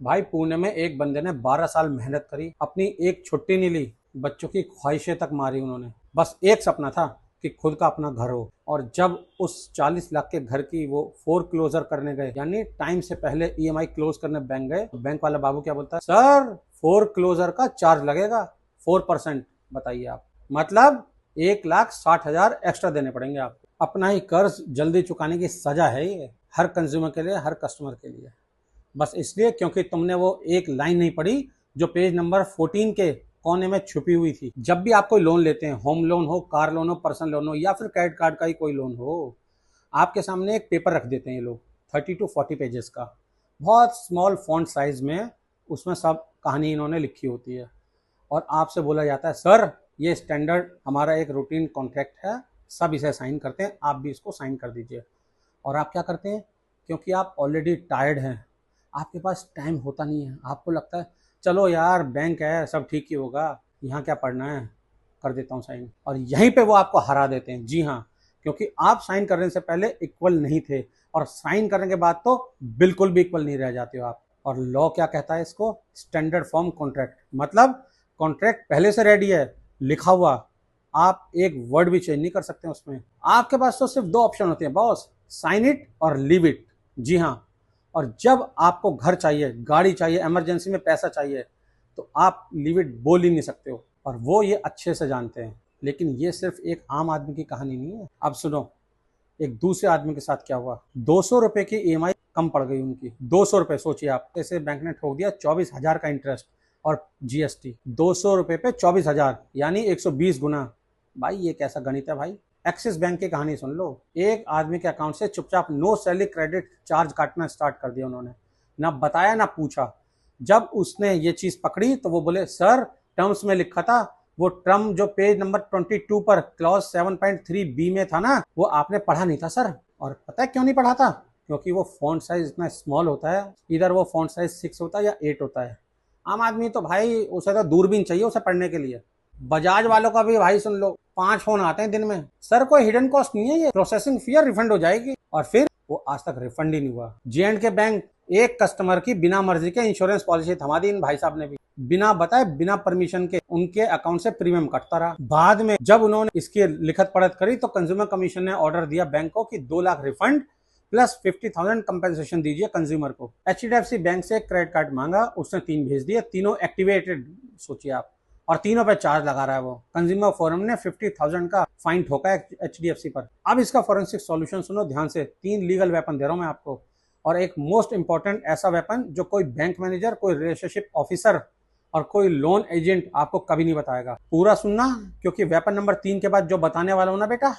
भाई पुणे में एक बंदे ने 12 साल मेहनत करी, अपनी एक छुट्टी नहीं ली, बच्चों की ख्वाहिशें तक मारी उन्होंने। बस एक सपना था कि खुद का अपना घर हो। और जब उस 40 लाख के घर की वो फोर क्लोजर करने गए, यानी टाइम से पहले ईएमआई क्लोज करने बैंक गए, तो बैंक वाला बाबू क्या बोलता है, सर फोर क्लोजर का चार्ज लगेगा 4%। बताइए आप, मतलब 1,60,000 एक्स्ट्रा देने पड़ेंगे आपको। अपना ही कर्ज जल्दी चुकाने की सजा है ये, हर कंज्यूमर के लिए, हर कस्टमर के लिए। बस इसलिए क्योंकि तुमने वो एक लाइन नहीं पढ़ी जो पेज नंबर 14 के कोने में छुपी हुई थी। जब भी आप कोई लोन लेते हैं, होम लोन हो, कार लोन हो, पर्सनल लोन हो, या फिर क्रेडिट कार्ड का ही कोई लोन हो, आपके सामने एक पेपर रख देते हैं ये लोग, 30 to 40 पेजेस का, बहुत स्मॉल फॉन्ट साइज में। उसमें सब कहानी इन्होंने लिखी होती है और आपसे बोला जाता है, सर ये स्टैंडर्ड हमारा एक रूटीन कॉन्ट्रैक्ट है, सब इसे साइन करते हैं, आप भी इसको साइन कर दीजिए। और आप क्या करते हैं, क्योंकि आप ऑलरेडी टायर्ड हैं, आपके पास टाइम होता नहीं है, आपको लगता है चलो यार बैंक है, सब ठीक ही होगा, यहाँ क्या पढ़ना है, कर देता हूँ साइन। और यहीं पे वो आपको हरा देते हैं। जी हाँ, क्योंकि आप साइन करने से पहले इक्वल नहीं थे, और साइन करने के बाद तो बिल्कुल भी इक्वल नहीं रह जाते हो आप। और लॉ क्या कहता है इसको, स्टैंडर्ड फॉर्म कॉन्ट्रैक्ट, मतलब कॉन्ट्रैक्ट पहले से रेडी है, लिखा हुआ, आप एक वर्ड भी चेंज नहीं कर सकते उसमें। आपके पास तो सिर्फ 2 ऑप्शन होते हैं बॉस, साइन इट और लीव इट। जी हाँ, और जब आपको घर चाहिए, गाड़ी चाहिए, इमरजेंसी में पैसा चाहिए, तो आप लीव इट बोल ही नहीं सकते हो। और वो ये अच्छे से जानते हैं। लेकिन ये सिर्फ एक आम आदमी की कहानी नहीं है। अब सुनो, एक दूसरे आदमी के साथ क्या हुआ। 200 रुपए की ईएमआई कम पड़ गई उनकी। 200 रुपए, सोचिए आप, ऐसे बैंक ने ठोक दिया 24,000 का इंटरेस्ट और जीएसटी। 200 रुपए पे 24,000, यानी 120 गुना। भाई ये कैसा गणित है भाई। एक्सिस बैंक की कहानी सुन लो, एक आदमी के अकाउंट से चुपचाप नो सैलरी क्रेडिट चार्ज काटना स्टार्ट कर दिया उन्होंने, ना बताया ना पूछा। जब उसने ये चीज पकड़ी तो वो बोले, सर टर्म्स में लिखा था, वो टर्म जो पेज नंबर 22 पर क्लॉज 7.3B में था ना, वो आपने पढ़ा नहीं था सर। और पता है क्यों नहीं पढ़ा था, क्योंकि वो फॉन्ट साइज इतना स्मॉल होता है, इधर वो फॉन्ट साइज 6 होता है या 8 होता है। आम आदमी तो भाई उसे तो दूरबीन चाहिए उसे पढ़ने के लिए। बजाज वालों का भी भाई सुन लो, 5 फोन आते हैं दिन में। सर कोई हिडन कॉस्ट नहीं है, ये प्रोसेसिंग फी रिफंड हो जाएगी। और फिर वो आज तक रिफंड ही नहीं हुआ। J&K बैंक एक कस्टमर की बिना मर्जी के इंश्योरेंस पॉलिसी थमा दी इन भाई साहब ने भी, बिना बताए, बिना परमिशन के उनके अकाउंट से प्रीमियम कटता रहा। बाद में जब उन्होंने इसकी लिखत पढ़त करी तो कंज्यूमर कमीशन ने ऑर्डर दिया बैंक को कि 2 लाख रिफंड प्लस 50,000 कंपेंसेशन दीजिए कंज्यूमर को। HDFC बैंक से क्रेडिट कार्ड मांगा, उसने 3 भेज दिए, तीनों एक्टिवेटेड, सोचिए आप, और तीनों पे चार्ज लगा रहा है वो। कंज्यूमर फोरम ने 50,000 का फाइन ठोका है HDFC पर। अब इसका फॉरेंसिक सॉल्यूशन सुनो ध्यान से। 3 लीगल वेपन दे रहा हूं मैं आपको, और एक मोस्ट इंपॉर्टेंट ऐसा वेपन जो कोई बैंक मैनेजर, कोई रिलेशनशिप ऑफिसर और कोई लोन एजेंट आपको कभी नहीं बताएगा। पूरा सुनना, क्योंकि वेपन नंबर 3 के बाद जो बताने वाला हूं ना बेटा,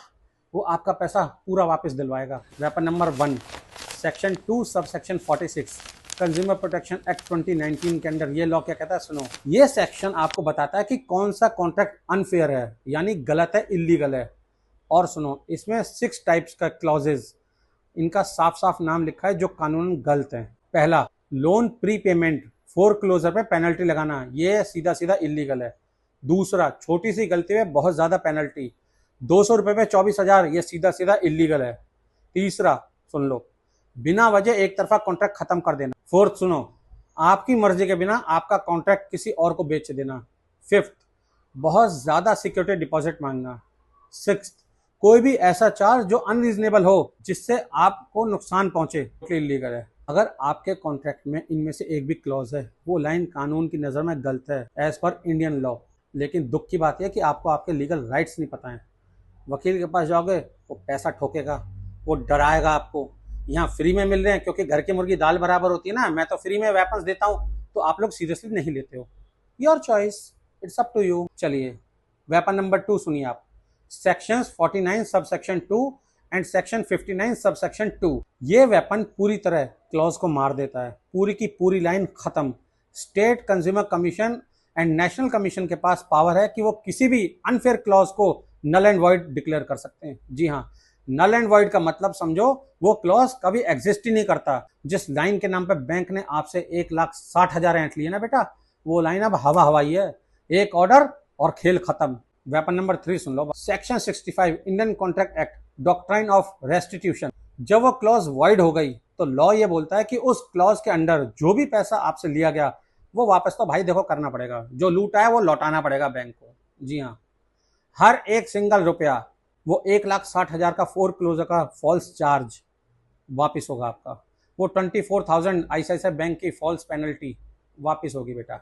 वो आपका पैसा पूरा वापस दिलवाएगा। Weapon number 1, section 2 sub section 46 consumer protection act 2019 के अंदर ये लॉ क्या कहता है, सुनो। ये सेक्शन आपको बताता है कि कौन सा कॉन्ट्रैक्ट अनफेयर है, यानी गलत है, इलीगल है। और सुनो, इसमें 6 टाइप्स का क्लॉजेज, इनका साफ साफ नाम लिखा है जो कानून गलत है। पहला, loan prepayment, foreclosure पे पेनल्टी लगाना, ये सीधा सीधा इलीगल है। दूसरा, छोटी सी गलती में बहुत ज्यादा पेनल्टी, 200 रुपए पे 24,000, ये सीधा सीधा इलीगल है। तीसरा, सुन लो, बिना वजह एक तरफा कॉन्ट्रैक्ट खत्म कर देना। फोर्थ, सुनो, आपकी मर्जी के बिना आपका कॉन्ट्रैक्ट किसी और को बेच देना। फिफ्थ, बहुत ज्यादा सिक्योरिटी डिपॉजिट मांगना। सिक्स्थ, कोई भी ऐसा चार्ज जो अनरीजनेबल हो, जिससे आपको नुकसान पहुंचे, इलीगल है। अगर आपके कॉन्ट्रैक्ट में इनमें से एक भी क्लॉज है, वो लाइन कानून की नजर में गलत है एज पर इंडियन लॉ। लेकिन दुख की बात यह कि आपको आपके लीगल राइट्स नहीं पता है। वकील के पास जाओगे, वो पैसा ठोकेगा, वो डराएगा आपको, यहाँ फ्री में मिल रहे हैं, क्योंकि घर की मुर्गी दाल बराबर होती है ना, मैं तो फ्री में वेपन्स देता हूँ, तो आप लोग सीरियसली नहीं लेते हो। Your choice, it's up to you. चलिए, वेपन नंबर 2 सुनिए आप। Sections 49 sub section 2 and section 59 sub section 2। ये वेपन पूरी तरह क्लॉज को मार देता है, पूरी की पूरी लाइन खत्म। State consumer commission and national commission के पास पावर है कि वो किसी भी अनफेयर क्लॉज को नल एंड वॉइड डिक्लेयर कर सकते हैं। जी हाँ, नल एंड वॉइड का मतलब समझो, वो क्लॉज कभी एग्जिस्ट ही नहीं करता। जिस लाइन के नाम पे बैंक ने आपसे 1,60,000 ऐंठ लिए ना बेटा, वो लाइन अब हवा हवाई है, एक ऑर्डर और खेल खत्म। Weapon number 3 soon low, section 65 Indian contract act, doctrine of restitution. जब वो क्लॉज वॉइड हो गई, तो लॉ ये बोलता है कि उस क्लॉज के अंडर जो भी पैसा आपसे लिया गया वो वापस तो भाई देखो करना पड़ेगा, जो लूटा है वो लौटाना पड़ेगा बैंक को। जी हाँ, हर एक सिंगल रुपया, वो 1,60,000 का फोरक्लोजर का फॉल्स चार्ज वापस होगा आपका, वो 24,000 आईसीआईसीआई बैंक की फॉल्स पेनल्टी वापस होगी बेटा,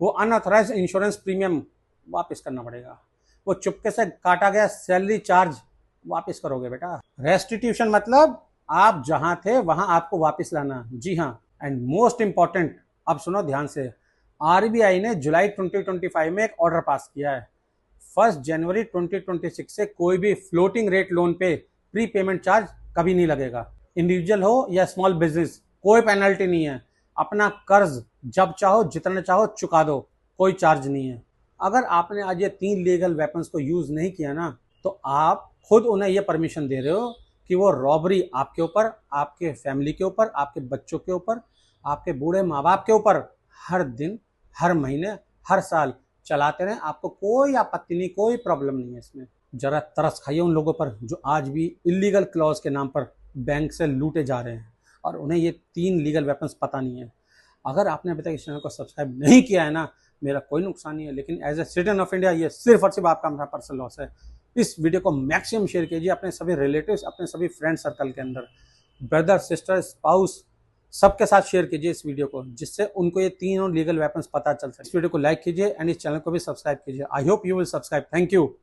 वो अनऑथराइज इंश्योरेंस प्रीमियम वापस करना पड़ेगा, वो चुपके से काटा गया सैलरी चार्ज वापस करोगे बेटा। रेस्टिट्यूशन मतलब आप जहां थे वहां आपको वापस लाना। जी हाँ, एंड मोस्ट इंपॉर्टेंट, अब सुनो ध्यान से, आरबीआई ने जुलाई 2025 में एक ऑर्डर पास किया है, 1 जनवरी 2026 से कोई भी फ्लोटिंग रेट लोन पे प्री पेमेंट चार्ज कभी नहीं लगेगा। इंडिविजुअल हो या स्मॉल बिजनेस, कोई पेनल्टी नहीं है, अपना कर्ज जब चाहो जितना चाहो चुका दो, कोई चार्ज नहीं है। अगर आपने आज ये 3 लीगल वेपन्स को यूज नहीं किया ना, तो आप खुद उन्हें ये परमिशन दे रहे हो कि वो रॉबरी आपके ऊपर, आपके फैमिली के ऊपर, आपके बच्चों के ऊपर, आपके बूढ़े माँ बाप के ऊपर हर दिन, हर महीने, हर साल चलाते रहें, आपको कोई आपत्ति नहीं, कोई प्रॉब्लम नहीं है इसमें। जरा तरस खाइए उन लोगों पर जो आज भी इलीगल क्लॉज के नाम पर बैंक से लूटे जा रहे हैं और उन्हें ये 3 लीगल वेपन्स पता नहीं है। अगर आपने अभी तक इस चैनल को सब्सक्राइब नहीं किया है ना, मेरा कोई नुकसान नहीं है, लेकिन as a citizen of India ये सिर्फ और सिर्फ आपका मेरा पर्सनल लॉस है। इस वीडियो को मैक्सिमम शेयर कीजिए अपने सभी रिलेटिव्स, अपने सभी फ्रेंड सर्कल के अंदर, ब्रदर, सिस्टर, स्पाउस, सबके साथ शेयर कीजिए इस वीडियो को, जिससे उनको ये 3 लीगल वेपन्स पता चल सके। इस वीडियो को लाइक कीजिए एंड इस चैनल को भी सब्सक्राइब कीजिए। I hope you will subscribe. Thank you.